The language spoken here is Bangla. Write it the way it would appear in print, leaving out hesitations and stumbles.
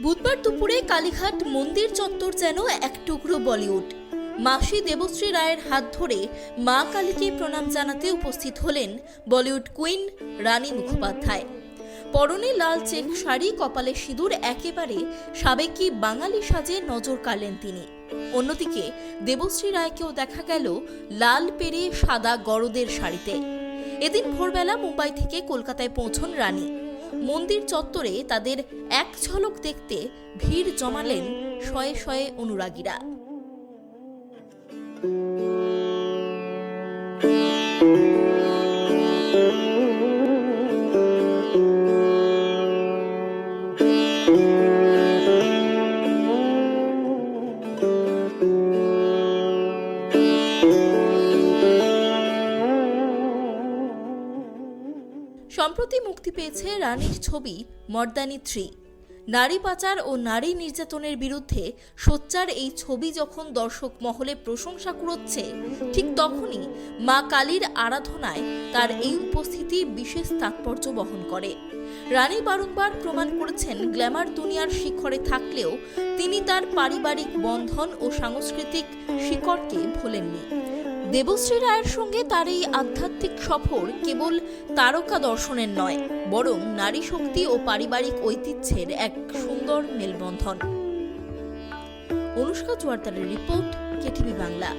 বুধবার দুপুরে কালীঘাট মন্দির চত্বর যেন এক টুকরো বলিউড। মাসি দেবশ্রী রায়ের হাত ধরে মা কালীকে প্রণাম জানাতে উপস্থিত হলেন বলিউড কুইন রানী মুখোপাধ্যায়। পরনে লাল চেক শাড়ি, কপালে সিঁদুর, একেবারে সাবেকি বাঙালি সাজে নজর কাড়লেন তিনি। অন্যদিকে দেবশ্রী রায়কেও দেখা গেল লাল পেরে সাদা গরদের শাড়িতে। এদিন ভোরবেলা মুম্বাই থেকে কলকাতায় পৌঁছন রানী। মন্দির চত্বরে তাদের এক ঝলক দেখতে ভিড় জমালেন শয়ে শয়ে অনুরাগীরা। সম্প্রতি মুক্তি পেয়েছে রানীর ছবি মর্দানি 3। নারী পাচার ও নারী নির্যাতনের বিরুদ্ধে সোচ্চার এই ছবি যখন দর্শক মহলে প্রশংসা কুড়োচ্ছে, ঠিক তখনই মা কালীর আরাধনায় তার এই উপস্থিতি বিশেষ তাৎপর্য বহন করে। রানী বারংবার প্রমাণ করেছেন গ্ল্যামার দুনিয়ার শিখরে থাকলেও তিনি তার পারিবারিক বন্ধন ও সাংস্কৃতিক শিকড়কে ভোলেননি। দেবশ্রী রায়ের সঙ্গে তার এই আধ্যাত্মিক সফর কেবল তারকা দর্শনের নয়, বরং নারী শক্তি ও পারিবারিক ঐতিহ্যের এক সুন্দর মেলবন্ধন। অনুষ্কা জোয়ারদারের রিপোর্ট, কেটিভি বাংলা।